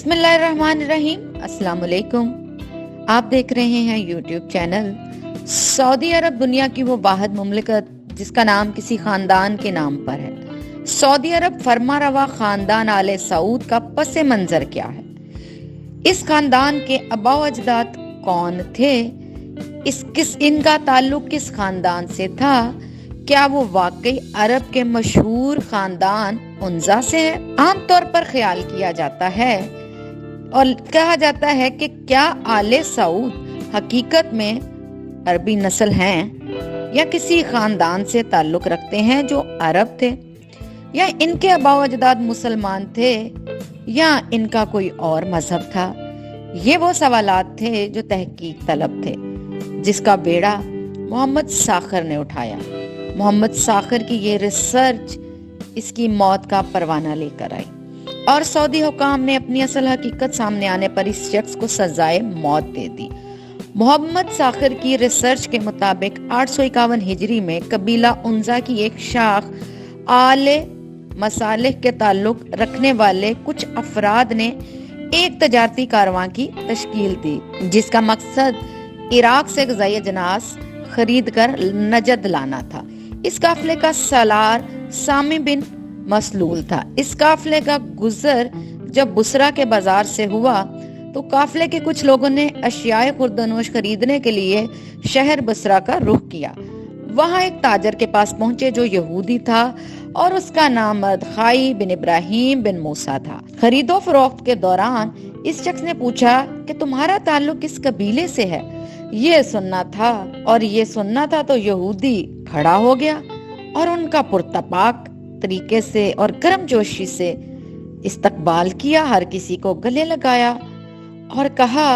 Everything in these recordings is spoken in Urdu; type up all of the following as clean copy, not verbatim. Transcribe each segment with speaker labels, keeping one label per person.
Speaker 1: بسم اللہ الرحمن الرحیم۔ السلام علیکم۔ آپ دیکھ رہے ہیں یوٹیوب چینل سعودی عرب، دنیا کی وہ واحد مملکت جس کا نام کسی خاندان کے نام پر ہے۔ سعودی عرب فرما روا خاندان آل سعود کا پس منظر کیا ہے؟ اس خاندان کے آباء و اجداد کون تھے؟ ان کا تعلق کس خاندان سے تھا؟ کیا وہ واقعی عرب کے مشہور خاندان عنزہ سے ہے؟ عام طور پر خیال کیا جاتا ہے اور کہا جاتا ہے کہ کیا آل سعود حقیقت میں عربی نسل ہیں یا کسی خاندان سے تعلق رکھتے ہیں جو عرب تھے، یا ان کے آباء و اجداد مسلمان تھے یا ان کا کوئی اور مذہب تھا؟ یہ وہ سوالات تھے جو تحقیق طلب تھے، جس کا بیڑا محمد ساخر نے اٹھایا۔ محمد ساخر کی یہ ریسرچ اس کی موت کا پروانہ لے کر آئی اور سعودی حکام نے اپنی اصل حقیقت سامنے آنے پر اس شخص کو سزائے موت دے دی۔ محمد ساخر کی ریسرچ کے مطابق 851 ہجری میں قبیلہ عنزہ کی ایک شاخ آل مصالح کے تعلق رکھنے والے کچھ افراد نے ایک تجارتی کارواں کی تشکیل دی، جس کا مقصد عراق سے غذائی اجناس خرید کر نجد لانا تھا۔ اس قافلے کا سالار سامی بن مسلول تھا۔ اس قافلے کا گزر جب بصرہ کے بازار سے ہوا تو قافلے کے کچھ لوگوں نے اشیاء خوردنوش خریدنے کے لیے شہر بصرہ کا رخ کیا۔ وہاں ایک تاجر کے پاس پہنچے جو یہودی تھا اور اس کا نام مردخائی بن ابراہیم بن موسیٰ تھا۔ خرید و فروخت کے دوران اس شخص نے پوچھا کہ تمہارا تعلق کس قبیلے سے ہے؟ یہ سننا تھا تو یہودی کھڑا ہو گیا اور ان کا پرتپاک طریقے سے اور گرم جوشی سے استقبال کیا، ہر کسی کو گلے لگایا اور کہا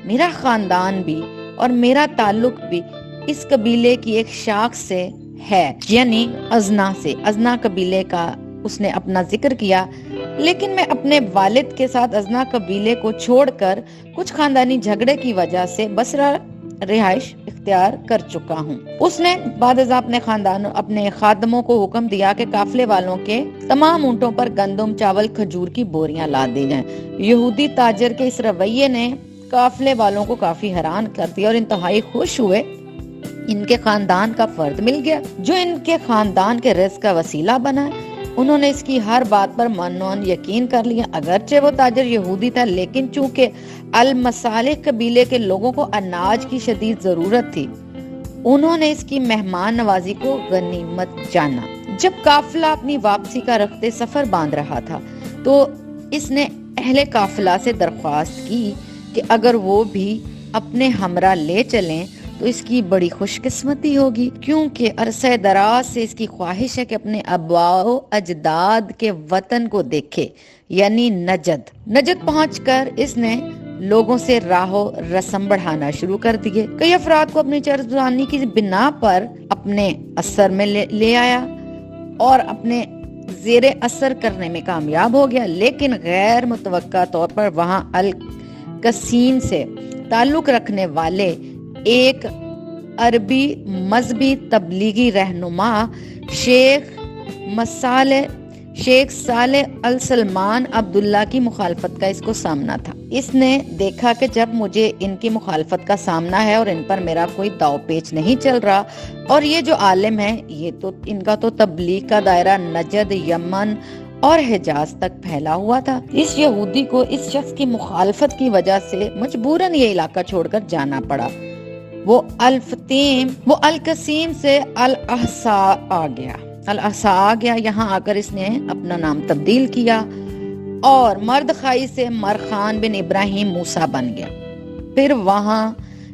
Speaker 1: میرا خاندان بھی اور میرا تعلق بھی اس قبیلے کی ایک شاخ سے ہے، یعنی ازنا سے۔ ازنا قبیلے کا اس نے اپنا ذکر کیا، لیکن میں اپنے والد کے ساتھ ازنا قبیلے کو چھوڑ کر کچھ خاندانی جھگڑے کی وجہ سے بصرہ رہائش اختیار کر چکا ہوں۔ اس نے بعد ازاں اپنے خادموں کو حکم دیا کہ قافلے والوں کے تمام اونٹوں پر گندم، چاول، کھجور کی بوریاں لاد دی جائیں۔ یہودی تاجر کے اس رویے نے قافلے والوں کو کافی حیران کر دیا اور انتہائی خوش ہوئے۔ ان کے خاندان کا فرد مل گیا جو ان کے خاندان کے رزق کا وسیلہ بنا۔ انہوں نے اس کی ہر بات پر من یقین کر لیا۔ اگرچہ وہ تاجر یہودی تھا، لیکن چونکہ المصالح قبیلے کے لوگوں کو اناج کی شدید ضرورت تھی، انہوں نے اس کی مہمان نوازی کو غنیمت جانا۔ جب قافلہ اپنی واپسی کا رخت سفر باندھ رہا تھا تو اس نے اہل قافلہ سے درخواست کی کہ اگر وہ بھی اپنے ہمراہ لے چلیں تو اس کی بڑی خوش قسمتی ہوگی، کیونکہ عرصہ دراز سے اس کی خواہش ہے کہ اپنے آباء و اجداد کے وطن کو دیکھے، یعنی نجد پہنچ کر اس نے لوگوں سے راہ و رسم بڑھانا شروع کر دیے۔ کئی افراد کو اپنی چرزانی کی بنا پر اپنے اثر میں لے آیا اور اپنے زیر اثر کرنے میں کامیاب ہو گیا، لیکن غیر متوقع طور پر وہاں القسیم سے تعلق رکھنے والے ایک عربی مذہبی تبلیغی رہنما شیخ صالح السلمان عبداللہ کی مخالفت کا اس کو سامنا تھا۔ اس نے دیکھا کہ جب مجھے ان کی مخالفت کا سامنا ہے اور ان پر میرا کوئی داؤ پیچ نہیں چل رہا، اور یہ جو عالم ہے ان کا تو تبلیغ کا دائرہ نجد، یمن اور حجاز تک پھیلا ہوا تھا، اس یہودی کو اس شخص کی مخالفت کی وجہ سے مجبوراً یہ علاقہ چھوڑ کر جانا پڑا۔ وہ القسیم سے الاحساء آ گیا۔ یہاں آ کر اس نے اپنا نام تبدیل کیا اور مردخائی سے مرخان بن ابراہیم موسیٰ بن گیا۔ پھر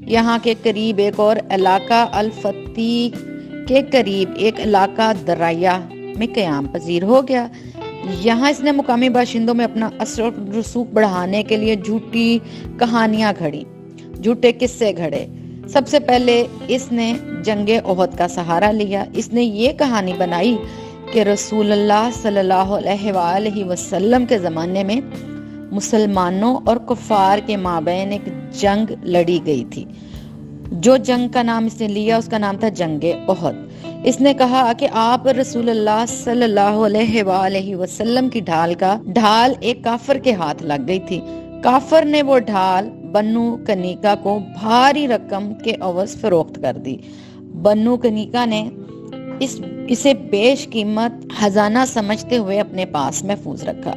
Speaker 1: یہاں کے قریب ایک اور علاقہ الفتیق کے قریب ایک علاقہ دریا میں قیام پذیر ہو گیا۔ یہاں اس نے مقامی باشندوں میں اپنا اثر و رسوخ بڑھانے کے لیے جھوٹی کہانیاں گھڑی، جھوٹے قصے گھڑے۔ سب سے پہلے اس نے جنگ احد کا سہارا لیا۔ اس نے یہ کہانی بنائی کہ رسول اللہ صلی اللہ علیہ وآلہ وسلم کے زمانے میں مسلمانوں اور کفار کے مابین ایک جنگ لڑی گئی تھی۔ جو جنگ کا نام اس نے لیا اس کا نام تھا جنگ احد۔ اس نے کہا کہ آپ رسول اللہ صلی اللہ علیہ وآلہ وسلم کی ڈھال ایک کافر کے ہاتھ لگ گئی تھی۔ کافر نے وہ ڈھال بنو کنیکا کو بھاری رقم کے عوض فروخت کر دی۔ بنو کنیکا نے اسے بیش قیمت خزانہ سمجھتے ہوئے اپنے پاس محفوظ رکھا۔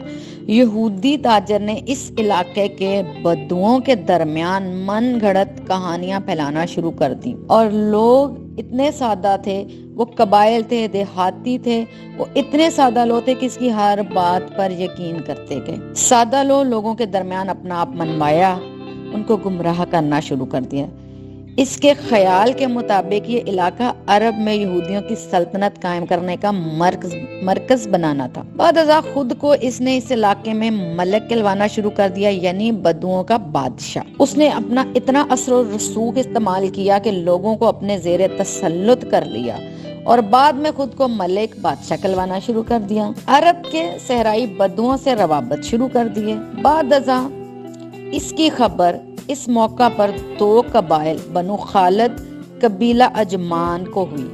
Speaker 1: یہودی تاجر نے اس علاقے کے بدوؤں کے درمیان من گھڑت کہانیاں پھیلانا شروع کر دی، اور لوگ اتنے سادہ تھے، وہ قبائل تھے، دیہاتی تھے، وہ اتنے سادہ لوگ تھے کہ اس کی ہر بات پر یقین کرتے گئے۔ سادہ لوگوں کے درمیان اپنا آپ منوایا، ان کو گمراہ کرنا شروع کر دیا۔ اس کے خیال کے مطابق یہ علاقہ عرب میں یہودیوں کی سلطنت قائم کرنے کا مرکز بنانا تھا۔ بعد ازاں خود کو اس نے اس علاقے میں ملک کہلوانا شروع کر دیا، یعنی بدوؤں کا بادشاہ۔ اس نے اپنا اتنا اثر و رسوخ استعمال کیا کہ لوگوں کو اپنے زیر تسلط کر لیا، اور بعد میں خود کو ملک بادشاہ کہلوانا شروع کر دیا۔ عرب کے صحرائی بدوؤں سے روابط شروع کر دیے۔ بعد ازاں اس کی خبر اس موقع پر دو قبائل بنو خالد قبیلہ اجمان کو ہوئی۔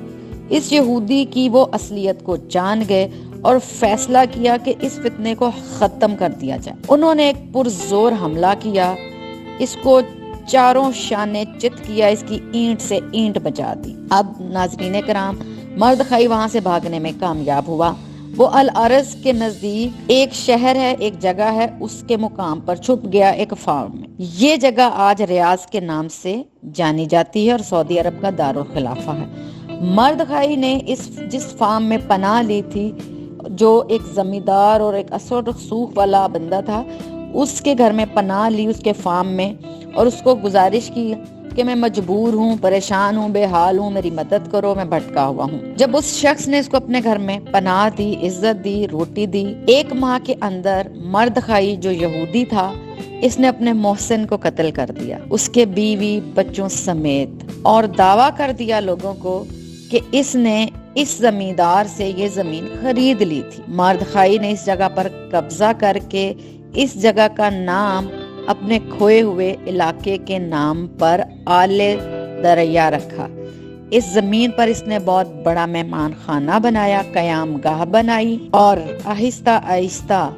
Speaker 1: اس یہودی کی وہ اصلیت کو جان گئے اور فیصلہ کیا کہ اس فتنے کو ختم کر دیا جائے۔ انہوں نے ایک پرزور حملہ کیا، اس کو چاروں شانے چت کیا، اس کی اینٹ سے اینٹ بچا دی۔ اب ناظرین کرام، مردخائی وہاں سے بھاگنے میں کامیاب ہوا۔ وہ الارض کے نزدیک ایک شہر ہے، ایک جگہ ہے، اس کے مقام پر چھپ گیا ایک فارم میں۔ یہ جگہ آج ریاض کے نام سے جانی جاتی ہے اور سعودی عرب کا دارالخلافہ ہے۔ مردخائی نے جس فارم میں پناہ لی تھی، جو ایک زمیندار اور ایک اثر و رسوخ والا بندہ تھا، اس کے گھر میں پناہ لی، اس کے فارم میں، اور اس کو گزارش کی کہ میں مجبور ہوں، پریشان ہوں، بے حال ہوں، میری مدد کرو، میں بھٹکا ہوا ہوں۔ جب اس شخص نے اس کو اپنے گھر میں پناہ دی، عزت دی، روٹی دی، 1 ماہ کے اندر مردخائی جو یہودی تھا، اس نے اپنے محسن کو قتل کر دیا، اس کے بیوی بچوں سمیت، اور دعویٰ کر دیا لوگوں کو کہ اس نے اس زمیندار سے یہ زمین خرید لی تھی۔ مردخائی نے اس جگہ پر قبضہ کر کے اس جگہ کا نام اپنے کھوئے ہوئے علاقے کے نام پر آل دریا رکھا۔ اس زمین پر اس نے بہت بڑا مہمان خانہ بنایا، قیام گاہ بنائی، اور آہستہ آہستہ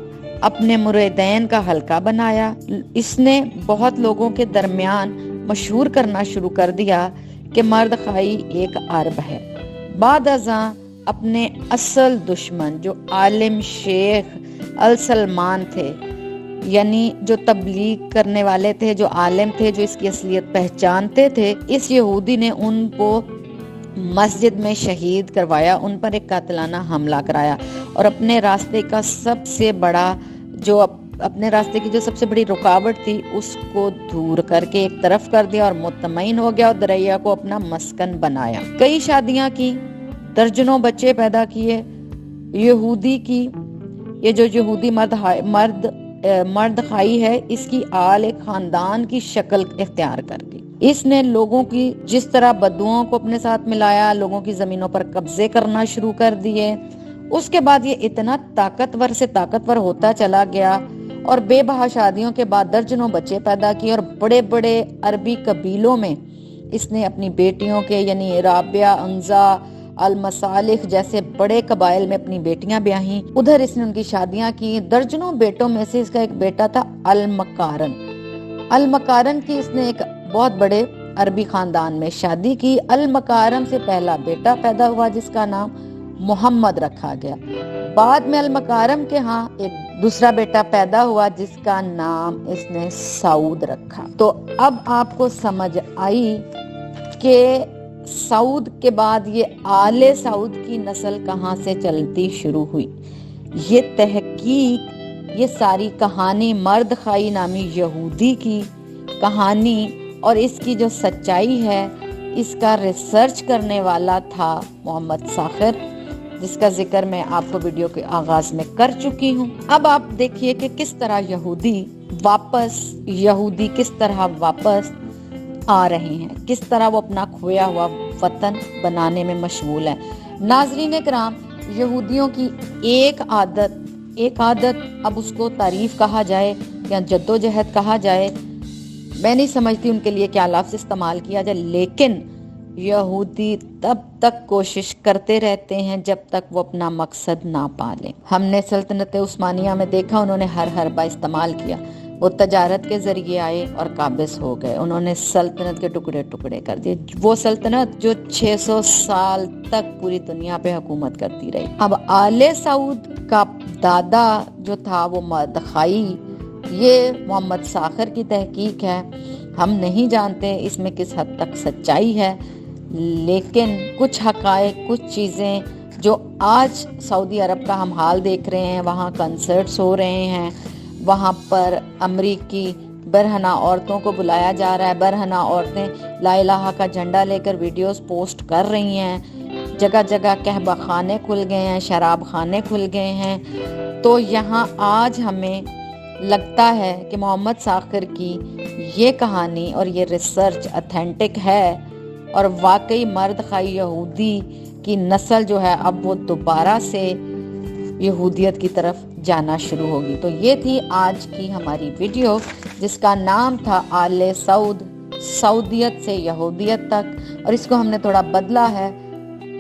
Speaker 1: اپنے مریدین کا حلقہ بنایا۔ اس نے بہت لوگوں کے درمیان مشہور کرنا شروع کر دیا کہ مردخائی ایک عرب ہے۔ بعد ازاں اپنے اصل دشمن جو عالم شیخ السلمان تھے، یعنی جو تبلیغ کرنے والے تھے، جو عالم تھے، جو اس کی اصلیت پہچانتے تھے، اس یہودی نے ان کو مسجد میں شہید کروایا، ان پر ایک قاتلانہ حملہ کرایا، اور اپنے راستے کا سب سے بڑا اپنے راستے کی جو سب سے بڑی رکاوٹ تھی، اس کو دور کر کے ایک طرف کر دیا اور مطمئن ہو گیا، اور دریا کو اپنا مسکن بنایا۔ کئی شادیاں کی، درجنوں بچے پیدا کیے۔ یہودی کی یہ جو یہودی مردخائی ہے، اس کی آل ایک خاندان کی شکل اختیار کر گئی۔ اس نے لوگوں کی جس طرح بدوؤں کو اپنے ساتھ ملایا، لوگوں کی زمینوں پر قبضے کرنا شروع کر دیے۔ اس کے بعد یہ اتنا طاقتور سے طاقتور ہوتا چلا گیا، اور بے بہا شادیوں کے بعد درجنوں بچے پیدا کیے، اور بڑے بڑے عربی قبیلوں میں اس نے اپنی بیٹیوں کے، یعنی رابعہ، انزا، المصالح جیسے بڑے قبائل میں اپنی بیٹیاں بیاہیں۔ ادھر اس نے ان کی شادیاں کی۔ درجنوں بیٹوں میں سے اس کا ایک بیٹا تھا المکارن۔ المکارن کی اس نے ایک بہت بڑے عربی خاندان میں شادی کی۔ المکارن سے پہلا بیٹا پیدا ہوا جس کا نام محمد رکھا گیا۔ بعد میں المکارم کے ہاں ایک دوسرا بیٹا پیدا ہوا جس کا نام اس نے سعود رکھا۔ تو اب آپ کو سمجھ آئی کہ سعود کے بعد یہ آل سعود کی نسل کہاں سے چلتی شروع ہوئی۔ یہ تحقیق، یہ ساری کہانی مردخائی نامی یہودی کی کہانی اور اس کی جو سچائی ہے، اس کا ریسرچ کرنے والا تھا محمد ساخر، جس کا ذکر میں آپ کو ویڈیو کے آغاز میں کر چکی ہوں۔ اب آپ دیکھیے کہ کس طرح یہودی کس طرح واپس آ رہے ہیں، کس طرح وہ اپنا کھویا ہوا وطن بنانے میں مشغول ہیں۔ ناظرین کرام، یہودیوں کی ایک عادت، اب اس کو تعریف کہا جائے یا جدوجہد کہا جائے، میں نہیں سمجھتی ان کے لیے کیا لفظ استعمال کیا جائے، لیکن یہودی تب تک کوشش کرتے رہتے ہیں جب تک وہ اپنا مقصد نہ پا لیں۔ ہم نے سلطنت عثمانیہ میں دیکھا، انہوں نے ہر حربہ استعمال کیا، وہ تجارت کے ذریعے آئے اور قابض ہو گئے. انہوں نے سلطنت کے ٹکڑے ٹکڑے کر دیے، وہ سلطنت جو 600 سال تک پوری دنیا پہ حکومت کرتی رہی. اب آل سعود کا دادا جو تھا وہ مردخائی، یہ محمد ساخر کی تحقیق ہے. ہم نہیں جانتے اس میں کس حد تک سچائی ہے، لیکن کچھ حقائق، کچھ چیزیں جو آج سعودی عرب کا ہم حال دیکھ رہے ہیں، وہاں کنسرٹس ہو رہے ہیں، وہاں پر امریکی برہنہ عورتوں کو بلایا جا رہا ہے، برہنہ عورتیں لا الہ کا جھنڈا لے کر ویڈیوز پوسٹ کر رہی ہیں، جگہ جگہ قہوہ خانے کھل گئے ہیں، شراب خانے کھل گئے ہیں. تو یہاں آج ہمیں لگتا ہے کہ محمد ساخر کی یہ کہانی اور یہ ریسرچ اتھینٹک ہے، اور واقعی مرد خائی یہودی کی نسل جو ہے اب وہ دوبارہ سے یہودیت کی طرف جانا شروع ہوگی. تو یہ تھی آج کی ہماری ویڈیو جس کا نام تھا آل سعود، سعودیت سے یہودیت تک، اور اس کو ہم نے تھوڑا بدلا ہے،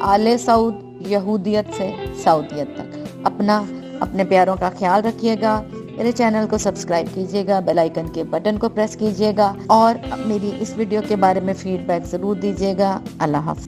Speaker 1: آل سعود یہودیت سے سعودیت تک. اپنے پیاروں کا خیال رکھیے گا، میرے چینل کو سبسکرائب کیجیے گا، بیل آئیکن کے بٹن کو پریس کیجیے گا، اور میری اس ویڈیو کے بارے میں فیڈ بیک ضرور دیجیے گا. اللہ حافظ.